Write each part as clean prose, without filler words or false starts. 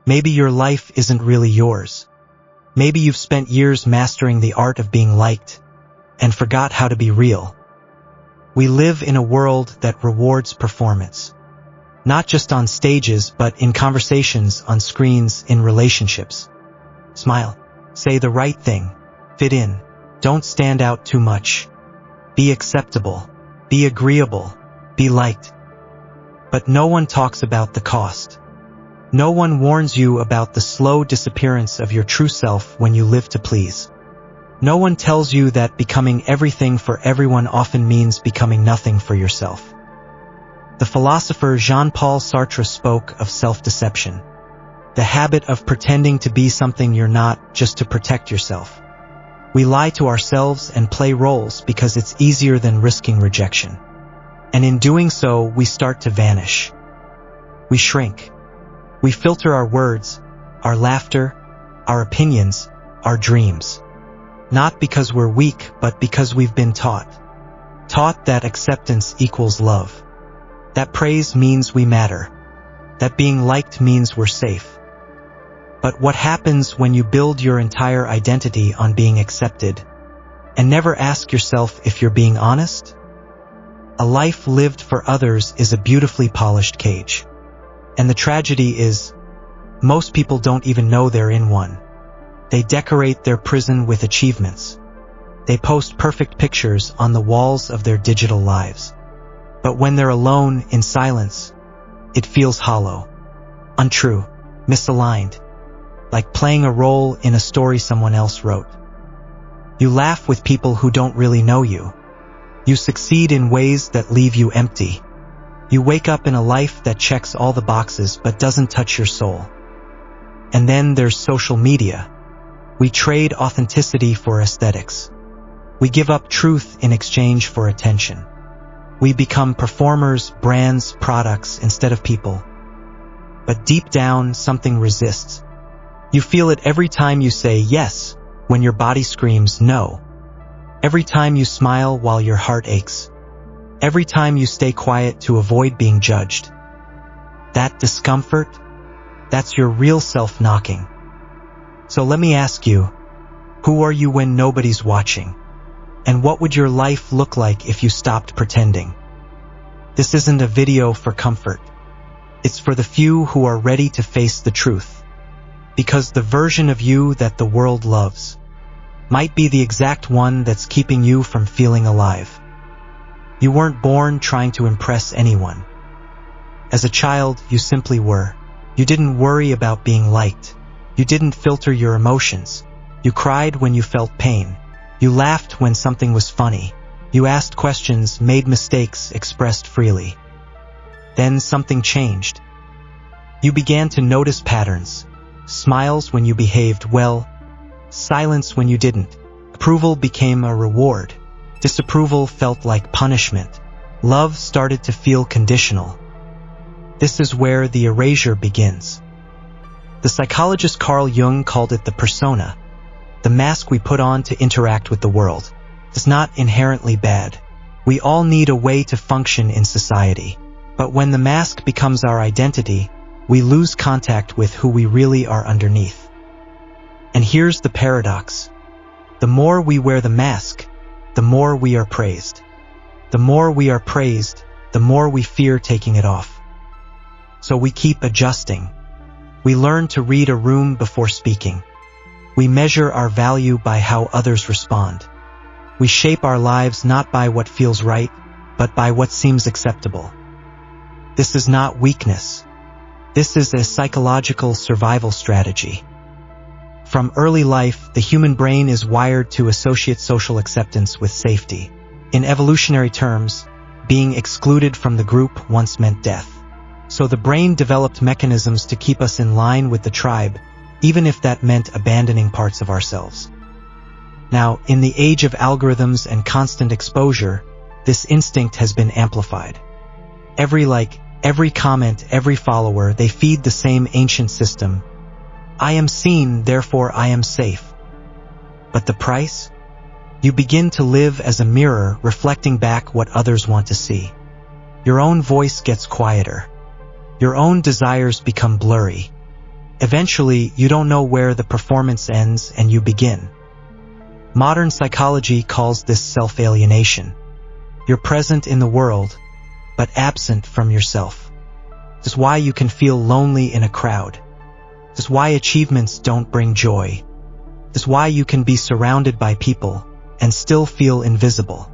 Maybe your life isn't really yours. Maybe you've spent years mastering the art of being liked and forgot how to be real. We live in a world that rewards performance, not just on stages, but in conversations, on screens, in relationships. Smile, say the right thing, fit in, don't stand out too much. Be acceptable, be agreeable, be liked. But no one talks about the cost. No one warns you about the slow disappearance of your true self when you live to please. No one tells you that becoming everything for everyone often means becoming nothing for yourself. The philosopher Jean-Paul Sartre spoke of self-deception, the habit of pretending to be something you're not just to protect yourself. We lie to ourselves and play roles because it's easier than risking rejection. And in doing so, we start to vanish. We shrink. We filter our words, our laughter, our opinions, our dreams. Not because we're weak, but because we've been taught. Taught that acceptance equals love. That praise means we matter. That being liked means we're safe. But what happens when you build your entire identity on being accepted and never ask yourself if you're being honest? A life lived for others is a beautifully polished cage. And the tragedy is, most people don't even know they're in one. They decorate their prison with achievements. They post perfect pictures on the walls of their digital lives. But when they're alone in silence, it feels hollow, untrue, misaligned, like playing a role in a story someone else wrote. You laugh with people who don't really know you. You succeed in ways that leave you empty. You wake up in a life that checks all the boxes but doesn't touch your soul. And then there's social media. We trade authenticity for aesthetics. We give up truth in exchange for attention. We become performers, brands, products instead of people. But deep down, something resists. You feel it every time you say yes when your body screams no. Every time you smile while your heart aches. Every time you stay quiet to avoid being judged. That discomfort, that's your real self knocking. So let me ask you, who are you when nobody's watching? And what would your life look like if you stopped pretending? This isn't a video for comfort. It's for the few who are ready to face the truth. Because the version of you that the world loves might be the exact one that's keeping you from feeling alive. You weren't born trying to impress anyone. As a child, you simply were. You didn't worry about being liked. You didn't filter your emotions. You cried when you felt pain. You laughed when something was funny. You asked questions, made mistakes, expressed freely. Then something changed. You began to notice patterns. Smiles when you behaved well. Silence when you didn't. Approval became a reward. Disapproval felt like punishment. Love started to feel conditional. This is where the erasure begins. The psychologist Carl Jung called it the persona, the mask we put on to interact with the world. It's not inherently bad. We all need a way to function in society. But when the mask becomes our identity, we lose contact with who we really are underneath. And here's the paradox. The more we wear the mask, the more we are praised. The more we are praised, the more we fear taking it off. So we keep adjusting. We learn to read a room before speaking. We measure our value by how others respond. We shape our lives not by what feels right, but by what seems acceptable. This is not weakness. This is a psychological survival strategy. From early life, the human brain is wired to associate social acceptance with safety. In evolutionary terms, being excluded from the group once meant death. So the brain developed mechanisms to keep us in line with the tribe, even if that meant abandoning parts of ourselves. Now, in the age of algorithms and constant exposure, this instinct has been amplified. Every like, every comment, every follower, they feed the same ancient system. I am seen, therefore I am safe. But the price? You begin to live as a mirror reflecting back what others want to see. Your own voice gets quieter. Your own desires become blurry. Eventually, you don't know where the performance ends and you begin. Modern psychology calls this self-alienation. You're present in the world, but absent from yourself. This is why you can feel lonely in a crowd. This is why achievements don't bring joy. This is why you can be surrounded by people and still feel invisible.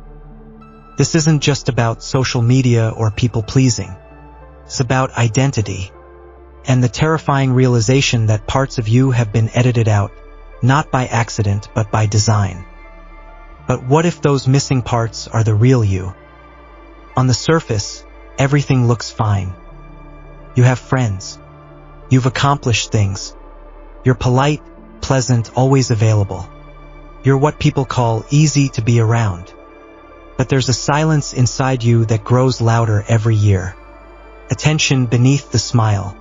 This isn't just about social media or people-pleasing. It's about identity and the terrifying realization that parts of you have been edited out, not by accident but by design. But what if those missing parts are the real you? On the surface, everything looks fine. You have friends. You've accomplished things. You're polite, pleasant, always available. You're what people call easy to be around. But there's a silence inside you that grows louder every year. A tension beneath the smile.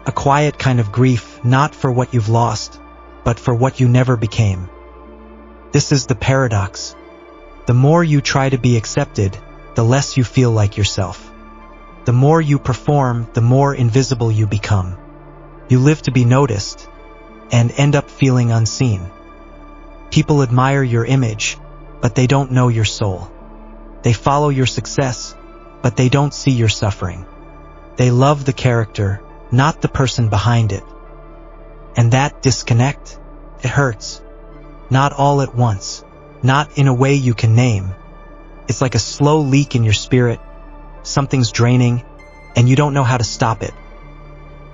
A quiet kind of grief, not for what you've lost, but for what you never became. This is the paradox. The more you try to be accepted, the less you feel like yourself. The more you perform, the more invisible you become. You live to be noticed, and end up feeling unseen. People admire your image, but they don't know your soul. They follow your success, but they don't see your suffering. They love the character, not the person behind it. And that disconnect, it hurts. Not all at once, not in a way you can name. It's like a slow leak in your spirit. Something's draining, and you don't know how to stop it.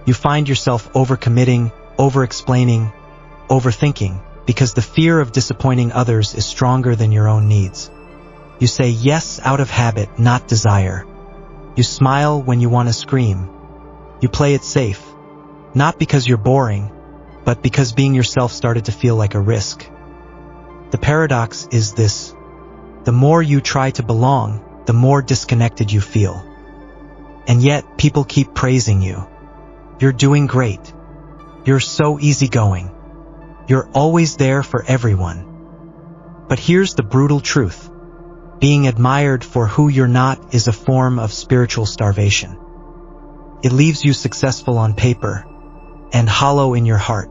You find yourself overcommitting, over-explaining, overthinking, because the fear of disappointing others is stronger than your own needs. You say yes out of habit, not desire. You smile when you want to scream. You play it safe, not because you're boring, but because being yourself started to feel like a risk. The paradox is this: the more you try to belong, the more disconnected you feel. And yet, people keep praising you. You're doing great. You're so easygoing. You're always there for everyone. But here's the brutal truth. Being admired for who you're not is a form of spiritual starvation. It leaves you successful on paper and hollow in your heart.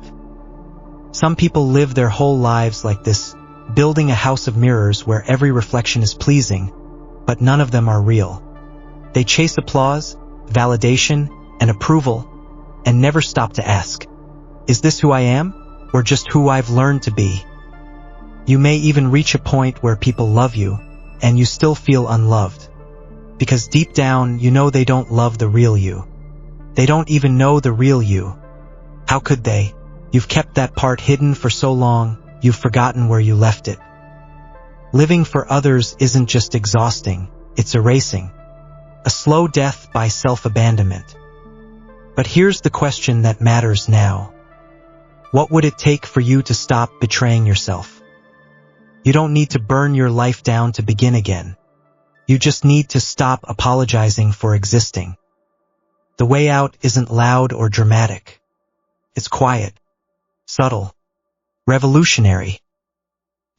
Some people live their whole lives like this, building a house of mirrors where every reflection is pleasing, but none of them are real. They chase applause, validation, and approval, and never stop to ask, is this who I am, or just who I've learned to be? You may even reach a point where people love you, and you still feel unloved. Because deep down, you know they don't love the real you. They don't even know the real you. How could they? You've kept that part hidden for so long, you've forgotten where you left it. Living for others isn't just exhausting, it's erasing. A slow death by self-abandonment. But here's the question that matters now. What would it take for you to stop betraying yourself? You don't need to burn your life down to begin again. You just need to stop apologizing for existing. The way out isn't loud or dramatic. It's quiet, subtle, revolutionary.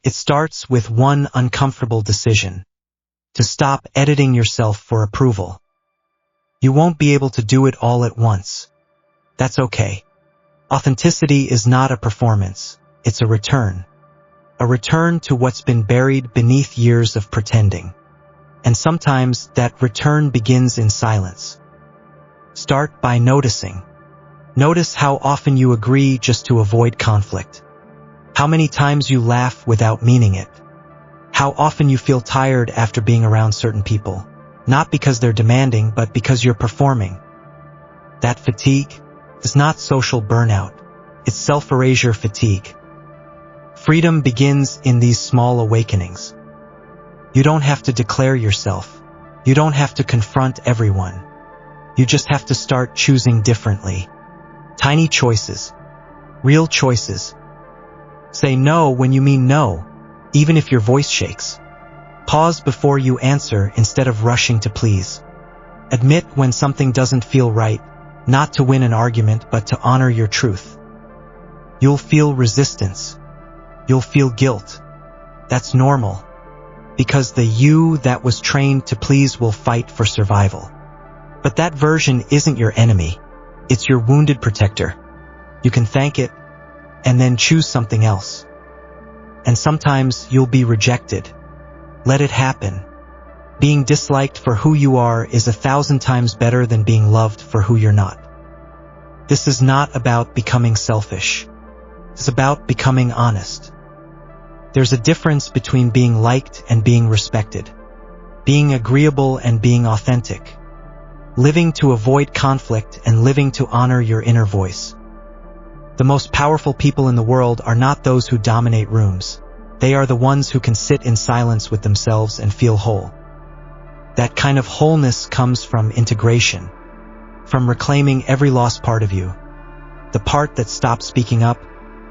It starts with one uncomfortable decision: to stop editing yourself for approval. You won't be able to do it all at once. That's okay. Authenticity is not a performance, it's a return. A return to what's been buried beneath years of pretending. And sometimes that return begins in silence. Start by noticing. Notice how often you agree just to avoid conflict. How many times you laugh without meaning it. How often you feel tired after being around certain people, not because they're demanding, but because you're performing. That fatigue is not social burnout. It's self-erasure fatigue. Freedom begins in these small awakenings. You don't have to declare yourself. You don't have to confront everyone. You just have to start choosing differently. Tiny choices. Real choices. Say no when you mean no, even if your voice shakes. Pause before you answer instead of rushing to please. Admit when something doesn't feel right, not to win an argument but to honor your truth. You'll feel resistance. You'll feel guilt. That's normal. Because the you that was trained to please will fight for survival. But that version isn't your enemy. It's your wounded protector. You can thank it, and then choose something else. And sometimes you'll be rejected. Let it happen. Being disliked for who you are is 1,000 times better than being loved for who you're not. This is not about becoming selfish. It's about becoming honest. There's a difference between being liked and being respected, being agreeable and being authentic, living to avoid conflict and living to honor your inner voice. The most powerful people in the world are not those who dominate rooms. They are the ones who can sit in silence with themselves and feel whole. That kind of wholeness comes from integration, from reclaiming every lost part of you. The part that stopped speaking up,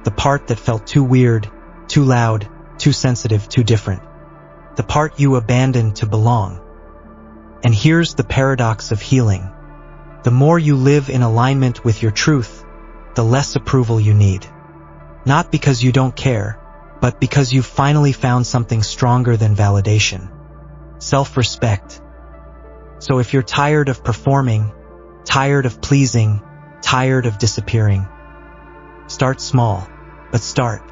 the part that felt too weird, too loud, too sensitive, too different. The part you abandoned to belong. And here's the paradox of healing. The more you live in alignment with your truth, the less approval you need. Not because you don't care, but because you've finally found something stronger than validation. Self-respect. So if you're tired of performing, tired of pleasing, tired of disappearing, start small, but start.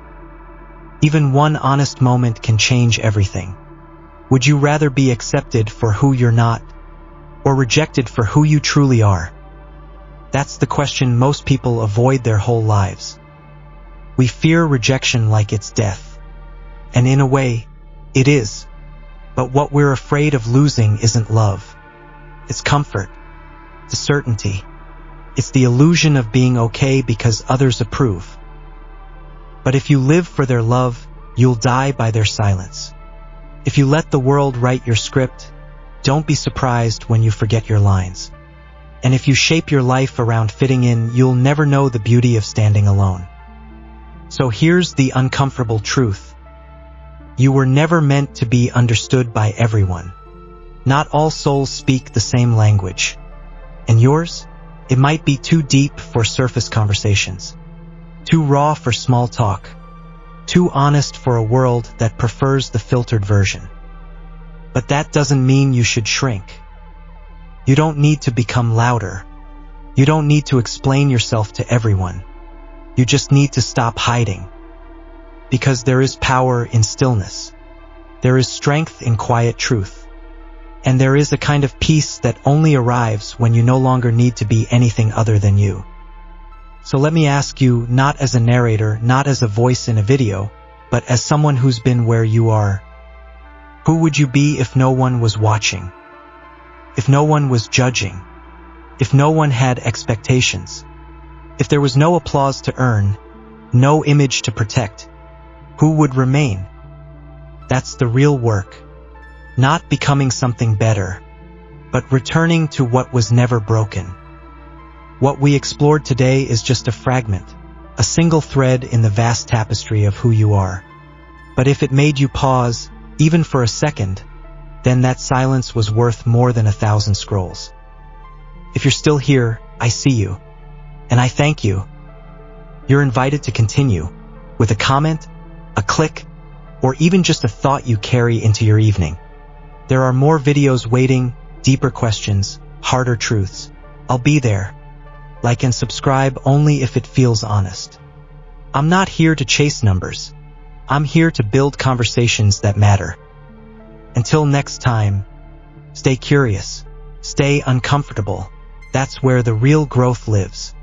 Even one honest moment can change everything. Would you rather be accepted for who you're not, or rejected for who you truly are? That's the question most people avoid their whole lives. We fear rejection like it's death. And in a way, it is. But what we're afraid of losing isn't love. It's comfort. It's certainty. It's the illusion of being okay because others approve. But if you live for their love, you'll die by their silence. If you let the world write your script, don't be surprised when you forget your lines. And if you shape your life around fitting in, you'll never know the beauty of standing alone. So here's the uncomfortable truth. You were never meant to be understood by everyone. Not all souls speak the same language. And yours? It might be too deep for surface conversations, too raw for small talk, too honest for a world that prefers the filtered version. But that doesn't mean you should shrink. You don't need to become louder. You don't need to explain yourself to everyone. You just need to stop hiding. Because there is power in stillness. There is strength in quiet truth. And there is a kind of peace that only arrives when you no longer need to be anything other than you. So let me ask you, not as a narrator, not as a voice in a video, but as someone who's been where you are. Who would you be if no one was watching? If no one was judging? If no one had expectations? If there was no applause to earn, no image to protect, who would remain? That's the real work. Not becoming something better, but returning to what was never broken. What we explored today is just a fragment, a single thread in the vast tapestry of who you are. But if it made you pause, even for a second, then that silence was worth more than 1,000 scrolls. If you're still here, I see you. And I thank you. You're invited to continue, with a comment, a click, or even just a thought you carry into your evening. There are more videos waiting, deeper questions, harder truths. I'll be there. Like and subscribe only if it feels honest. I'm not here to chase numbers. I'm here to build conversations that matter. Until next time, stay curious, stay uncomfortable. That's where the real growth lives.